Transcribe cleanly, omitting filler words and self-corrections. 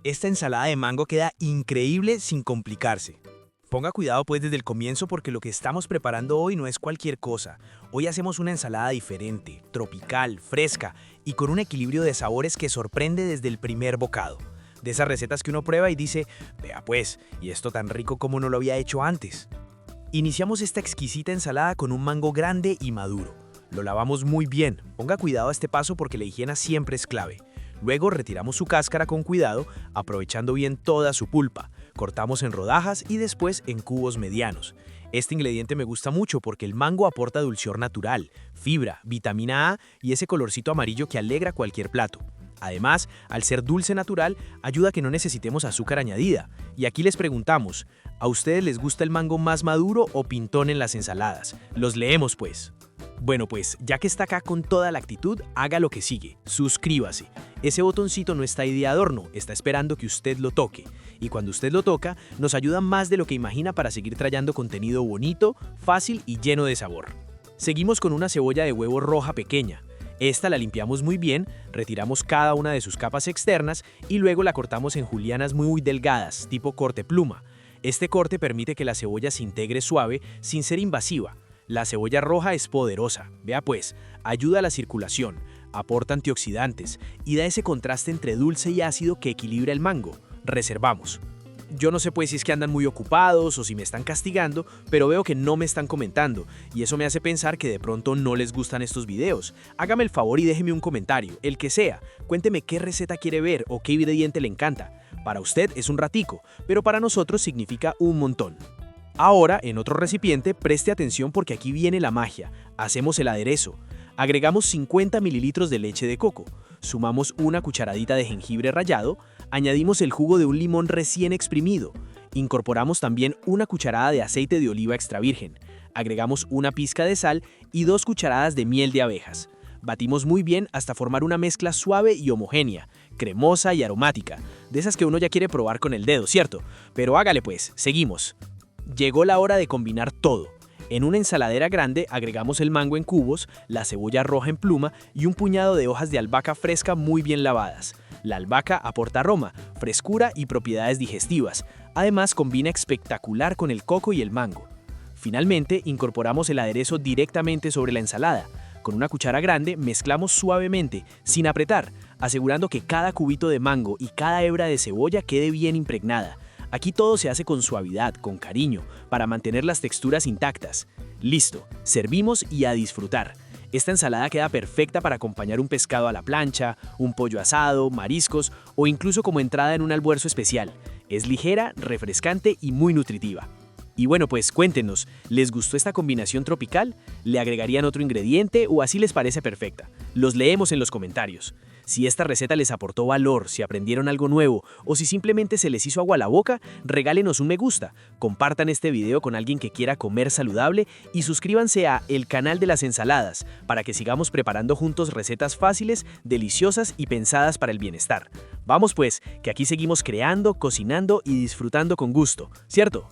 Esta ensalada de mango queda increíble sin complicarse. Ponga cuidado pues desde el comienzo porque lo que estamos preparando hoy no es cualquier cosa. Hoy hacemos una ensalada diferente, tropical, fresca y con un equilibrio de sabores que sorprende desde el primer bocado. De esas recetas que uno prueba y dice, vea pues, y esto tan rico como no lo había hecho antes. Iniciamos esta exquisita ensalada con un mango grande y maduro. Lo lavamos muy bien, ponga cuidado a este paso porque la higiene siempre es clave. Luego retiramos su cáscara con cuidado, aprovechando bien toda su pulpa. Cortamos en rodajas y después en cubos medianos. Este ingrediente me gusta mucho porque el mango aporta dulzor natural, fibra, vitamina A y ese colorcito amarillo que alegra cualquier plato. Además, al ser dulce natural, ayuda a que no necesitemos azúcar añadida. Y aquí les preguntamos, ¿a ustedes les gusta el mango más maduro o pintón en las ensaladas? Los leemos pues. Bueno pues, ya que está acá con toda la actitud, haga lo que sigue, suscríbase. Ese botoncito no está ahí de adorno, está esperando que usted lo toque. Y cuando usted lo toca, nos ayuda más de lo que imagina para seguir trayendo contenido bonito, fácil y lleno de sabor. Seguimos con una cebolla de huevo roja pequeña. Esta la limpiamos muy bien, retiramos cada una de sus capas externas y luego la cortamos en julianas muy delgadas, tipo corte pluma. Este corte permite que la cebolla se integre suave sin ser invasiva. La cebolla roja es poderosa, vea pues, ayuda a la circulación, aporta antioxidantes y da ese contraste entre dulce y ácido que equilibra el mango. Reservamos. Yo no sé pues si es que andan muy ocupados o si me están castigando, pero veo que no me están comentando y eso me hace pensar que de pronto no les gustan estos videos. Hágame el favor y déjeme un comentario, el que sea. Cuénteme qué receta quiere ver o qué ingrediente le encanta. Para usted es un ratico, pero para nosotros significa un montón. Ahora, en otro recipiente, preste atención porque aquí viene la magia. Hacemos el aderezo. Agregamos 50 mililitros de leche de coco, sumamos una cucharadita de jengibre rallado, añadimos el jugo de un limón recién exprimido, incorporamos también una cucharada de aceite de oliva extra virgen, agregamos una pizca de sal y 2 cucharadas de miel de abejas. Batimos muy bien hasta formar una mezcla suave y homogénea, cremosa y aromática, de esas que uno ya quiere probar con el dedo, ¿cierto? Pero hágale pues, seguimos. Llegó la hora de combinar todo. En una ensaladera grande agregamos el mango en cubos, la cebolla roja en pluma y un puñado de hojas de albahaca fresca muy bien lavadas. La albahaca aporta aroma, frescura y propiedades digestivas. Además combina espectacular con el coco y el mango. Finalmente incorporamos el aderezo directamente sobre la ensalada. Con una cuchara grande mezclamos suavemente, sin apretar, asegurando que cada cubito de mango y cada hebra de cebolla quede bien impregnada. Aquí todo se hace con suavidad, con cariño, para mantener las texturas intactas. Listo, servimos y a disfrutar. Esta ensalada queda perfecta para acompañar un pescado a la plancha, un pollo asado, mariscos o incluso como entrada en un almuerzo especial. Es ligera, refrescante y muy nutritiva. Y bueno pues cuéntenos, ¿les gustó esta combinación tropical? ¿Le agregarían otro ingrediente o así les parece perfecta? Los leemos en los comentarios. Si esta receta les aportó valor, si aprendieron algo nuevo o si simplemente se les hizo agua a la boca, regálenos un me gusta, compartan este video con alguien que quiera comer saludable y suscríbanse a El Canal de las Ensaladas para que sigamos preparando juntos recetas fáciles, deliciosas y pensadas para el bienestar. Vamos pues, que aquí seguimos creando, cocinando y disfrutando con gusto, ¿cierto?